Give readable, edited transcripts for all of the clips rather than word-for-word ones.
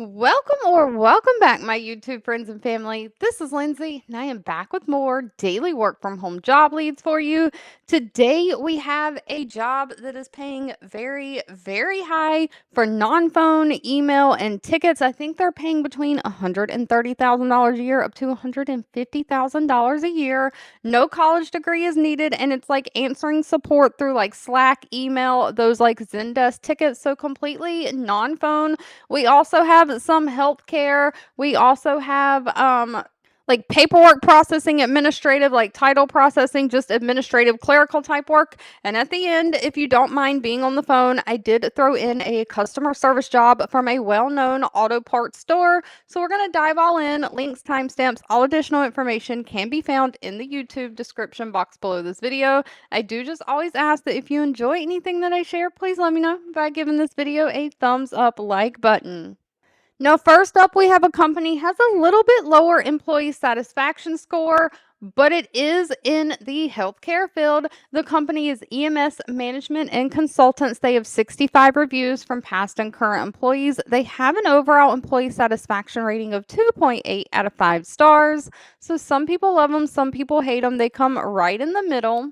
Welcome back, my YouTube friends and family. This is Lindsay, and I am back with more daily work from home job leads for you. Today, we have a job that is paying very high for non phone, email, and tickets. I think they're paying between $130,000 a year up to $150,000 a year. No college degree is needed, and it's like answering support through like Slack, email, those like Zendesk tickets. So, completely non phone. We also have some healthcare. We also have like paperwork processing, administrative, like title processing, just administrative clerical type work. And at the end, if you don't mind being on the phone, I did throw in a customer service job from a well-known auto parts store. So we're going to dive all in. Links, timestamps, all additional information can be found in the YouTube description box below this video. I do just always ask that if you enjoy anything that I share, please let me know by giving this video a thumbs up like button. Now, first up, we have a company has a little bit lower employee satisfaction score, but it is in the healthcare field. The company is EMS Management and Consultants. They have 65 reviews from past and current employees. They have an overall employee satisfaction rating of 2.8 out of 5 stars. So some people love them, some people hate them. They come right in the middle.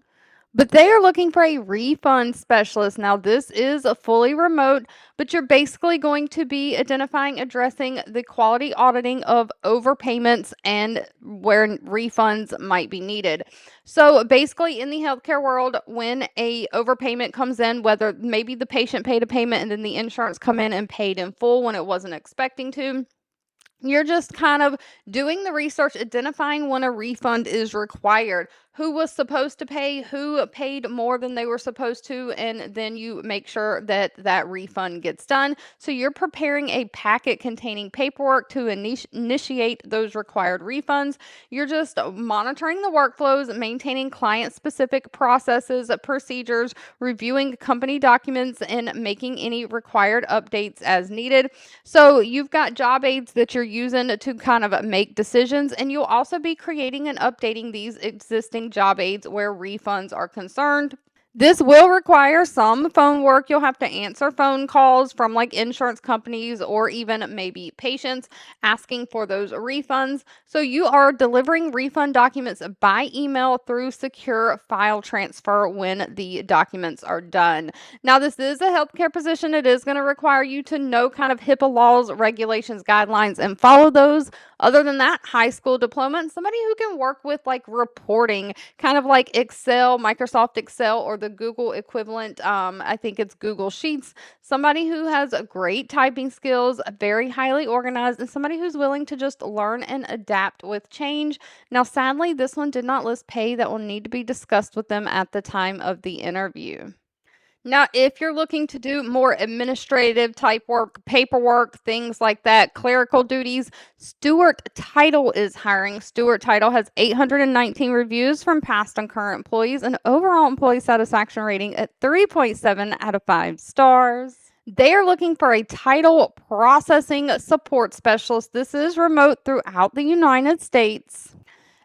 But they are looking for a refund specialist. Now, this is a fully remote, but you're basically going to be identifying, addressing the quality auditing of overpayments and where refunds might be needed. So basically in the healthcare world, when a overpayment comes in, whether maybe the patient paid a payment and then the insurance come in and paid in full when it wasn't expecting to, you're just kind of doing the research, identifying when a refund is required, who was supposed to pay, who paid more than they were supposed to, and then you make sure that that refund gets done. So you're preparing a packet containing paperwork to initiate those required refunds. You're just monitoring the workflows, maintaining client-specific processes, procedures, reviewing company documents, and making any required updates as needed. So you've got job aids that you're using to kind of make decisions, and you'll also be creating and updating these existing job aids where refunds are concerned. This will require some phone work. You'll have to answer phone calls from like insurance companies or even maybe patients asking for those refunds. So you are delivering refund documents by email through secure file transfer when the documents are done. Now, this is a healthcare position. It is going to require you to know kind of HIPAA laws, regulations, guidelines, and follow those. Other than that, high school diploma and somebody who can work with like reporting, kind of like Excel, Microsoft Excel, or the Google equivalent. I think it's Google Sheets. Somebody who has great typing skills, very highly organized, and somebody who's willing to just learn and adapt with change. Now, sadly, this one did not list pay. That will need to be discussed with them at the time of the interview. Now, if you're looking to do more administrative type work, paperwork, things like that, clerical duties, Stewart Title is hiring. Stewart Title has 819 reviews from past and current employees, and overall employee satisfaction rating at 3.7 out of 5 stars. They are looking for a title processing support specialist. This is remote throughout the United States.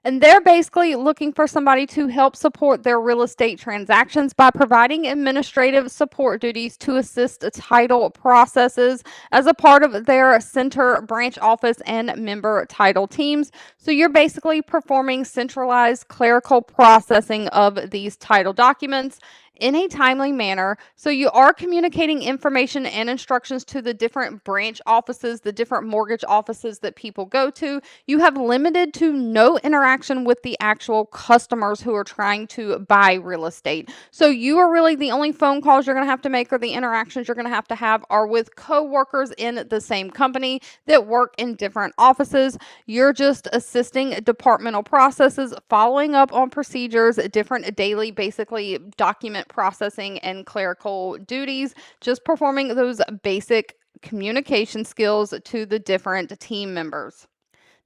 And they're basically looking for somebody to help support their real estate transactions by providing administrative support duties to assist title processes as a part of their center branch office and member title teams. So you're basically performing centralized clerical processing of these title documents in a timely manner. So you are communicating information and instructions to the different branch offices, the different mortgage offices that people go to. You have limited to no interaction with the actual customers who are trying to buy real estate. So you are really the only phone calls you're going to have to make, or the interactions you're going to have are with coworkers in the same company that work in different offices. You're just assisting departmental processes, following up on procedures, different daily basically document processing and clerical duties, just performing those basic communication skills to the different team members.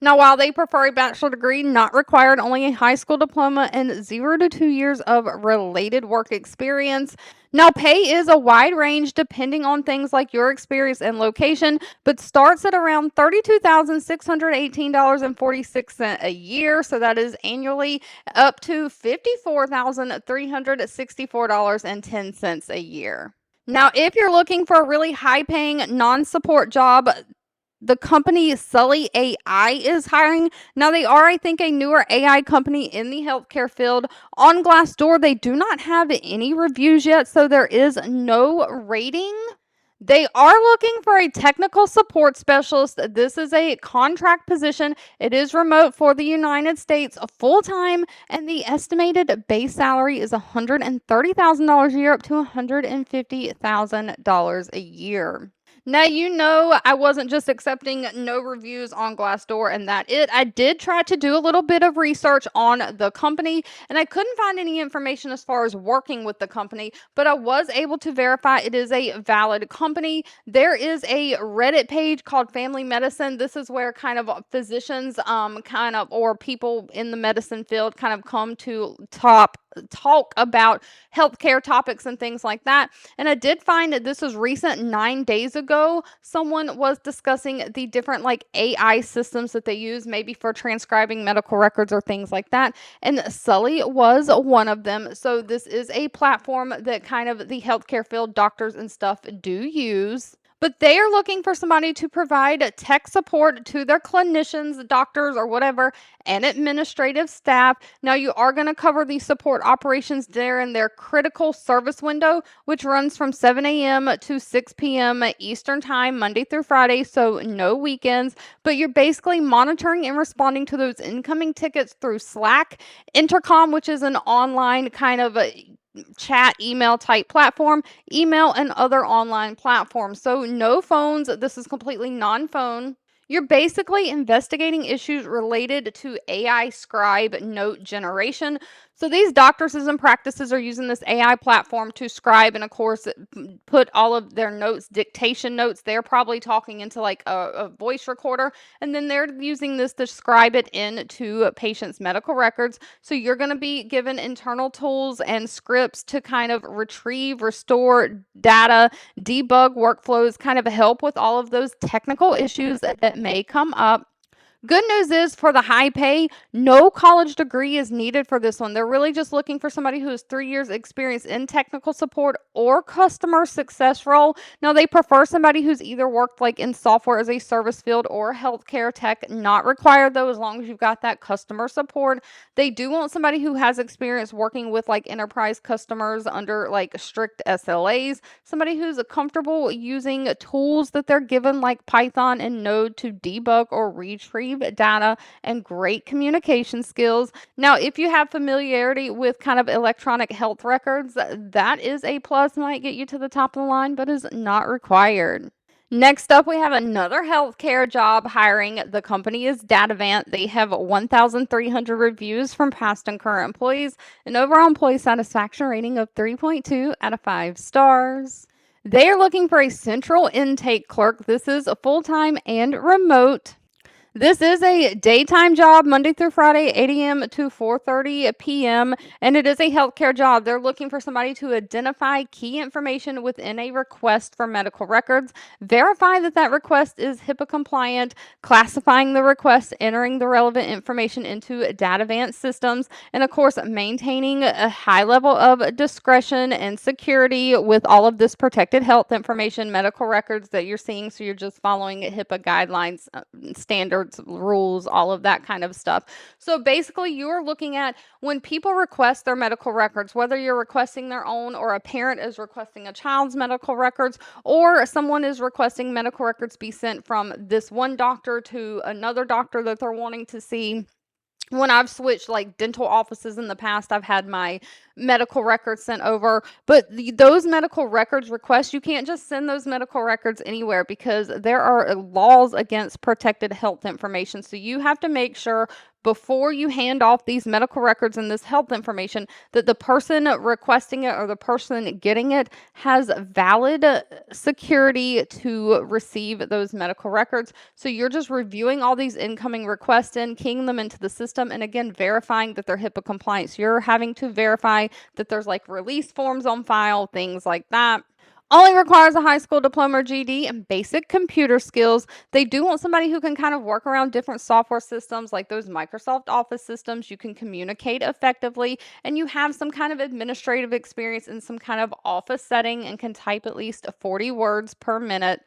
Now, while they prefer a bachelor degree, not required, only a high school diploma and 0 to 2 years of related work experience. Now, pay is a wide range depending on things like your experience and location, but starts at around $32,618.46 a year. So that is annually up to $54,364.10 a year. Now, if you're looking for a really high paying non support job, The company Sully AI is hiring. Now, they are, I think, a newer AI company in the healthcare field. On Glassdoor, they do not have any reviews yet, so there is no rating. They are looking for a technical support specialist. This is a contract position. It is remote for the United States, full time, and the estimated base salary is $130,000 a year up to $150,000 a year. Now, I wasn't just accepting no reviews on Glassdoor and that it. I did try to do a little bit of research on the company, and I couldn't find any information as far as working with the company, but I was able to verify it is a valid company. There is a Reddit page called Family Medicine. This is where kind of physicians, kind of, or people in the medicine field kind of come to talk about healthcare topics and things like that. And I did find that this was recent, 9 days ago. Someone was discussing the different like AI systems that they use, maybe for transcribing medical records or things like that. And Sully was one of them. So this is a platform that kind of the healthcare field doctors and stuff do use. But they are looking for somebody to provide tech support to their clinicians, doctors, or whatever, and administrative staff. Now, you are going to cover the support operations there in their critical service window, which runs from 7 a.m. to 6 p.m. Eastern Time, Monday through Friday, so no weekends. But you're basically monitoring and responding to those incoming tickets through Slack, Intercom, which is an online kind of chat email type platform, email, and other online platforms. So no phones. This is completely non-phone. You're basically investigating issues related to AI scribe note generation. So these doctors and practices are using this AI platform to scribe and, of course, put all of their notes, dictation notes. They're probably talking into like a voice recorder, and then they're using this to scribe it into patients' medical records. So you're going to be given internal tools and scripts to kind of retrieve, restore data, debug workflows, kind of help with all of those technical issues that may come up. Good news is for the high pay, no college degree is needed for this one. They're really just looking for somebody who has 3 years experience in technical support or customer success role. Now, they prefer somebody who's either worked like in software as a service field or healthcare tech. Not required though, as long as you've got that customer support. They do want somebody who has experience working with like enterprise customers under like strict SLAs, somebody who's comfortable using tools that they're given like Python and Node to debug or retrieve data, and great communication skills. Now, if you have familiarity with kind of electronic health records, that is a plus, might get you to the top of the line, but is not required. Next up, we have another healthcare job hiring. The company is DataVant. They have 1,300 reviews from past and current employees, an overall employee satisfaction rating of 3.2 out of 5 stars. They are looking for a central intake clerk. This is a full-time and remote. This is a daytime job, Monday through Friday, 8 a.m. to 4:30 p.m., and it is a healthcare job. They're looking for somebody to identify key information within a request for medical records, verify that that request is HIPAA compliant, classifying the request, entering the relevant information into DataVant systems, and of course, maintaining a high level of discretion and security with all of this protected health information, medical records that you're seeing. So you're just following HIPAA guidelines, standards, rules, all of that kind of stuff. So basically, you're looking at when people request their medical records, whether you're requesting their own or a parent is requesting a child's medical records, or someone is requesting medical records be sent from this one doctor to another doctor that they're wanting to see. When I've switched like dental offices in the past, I've had my medical records sent over, but those medical records requests, you can't just send those medical records anywhere because there are laws against protected health information. So you have to make sure before you hand off these medical records and this health information that the person requesting it or the person getting it has valid security to receive those medical records. So you're just reviewing all these incoming requests and keying them into the system, and again, verifying that they're HIPAA compliant. So you're having to verify that there's like release forms on file, things like that. Only requires a high school diploma or GED and basic computer skills. They do want somebody who can kind of work around different software systems like those Microsoft Office systems. You can communicate effectively, and you have some kind of administrative experience in some kind of office setting and can type at least 40 words per minute.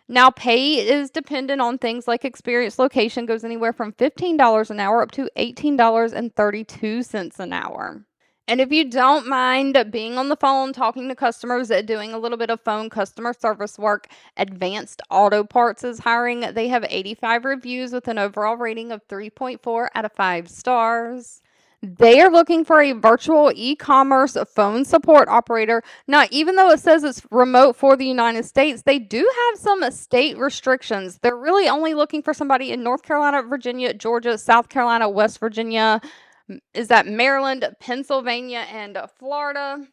Now, pay is dependent on things like experience. Location goes anywhere from $15 an hour up to $18.32 an hour. And if you don't mind being on the phone, talking to customers, doing a little bit of phone customer service work, Advanced Auto Parts is hiring. They have 85 reviews with an overall rating of 3.4 out of 5 stars. They are looking for a virtual e-commerce phone support operator. Now, even though it says it's remote for the United States, they do have some state restrictions. They're really only looking for somebody in North Carolina, Virginia, Georgia, South Carolina, West Virginia. Is that Maryland, Pennsylvania, and Florida?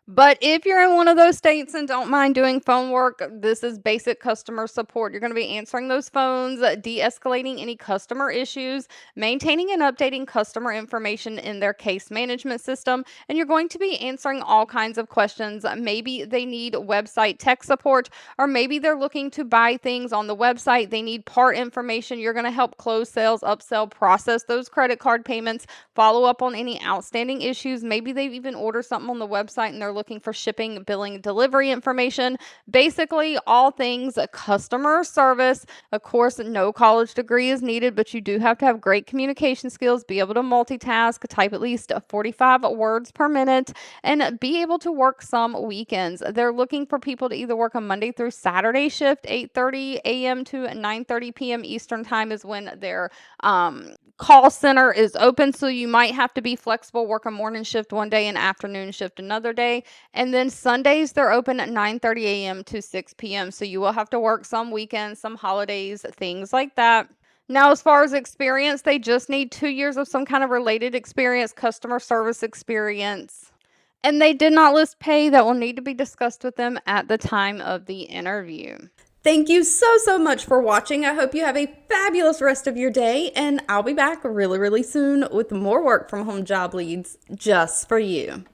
But if you're in one of those states and don't mind doing phone work, this is basic customer support. You're going to be answering those phones, de-escalating any customer issues, maintaining and updating customer information in their case management system, and you're going to be answering all kinds of questions. Maybe they need website tech support, or maybe they're looking to buy things on the website. They need part information. You're going to help close sales, upsell, process those credit card payments, follow up on any outstanding issues. Maybe they've even ordered something on the website and they're looking for shipping, billing, delivery information. Basically, all things customer service. Of course, no college degree is needed, but you do have to have great communication skills, be able to multitask, type at least 45 words per minute, and be able to work some weekends. They're looking for people to either work a Monday through Saturday shift, 8:30 a.m. to 9:30 p.m. Eastern time is when their call center is open, so you might have to be flexible, work a morning shift one day and afternoon shift another day. And then Sundays, they're open at 9:30 a.m. to 6 p.m. So you will have to work some weekends, some holidays, things like that. Now, as far as experience, they just need 2 years of some kind of related experience, customer service experience. And they did not list pay. That will need to be discussed with them at the time of the interview. Thank you so much for watching. I hope you have a fabulous rest of your day, and I'll be back really soon with more work from home job leads just for you.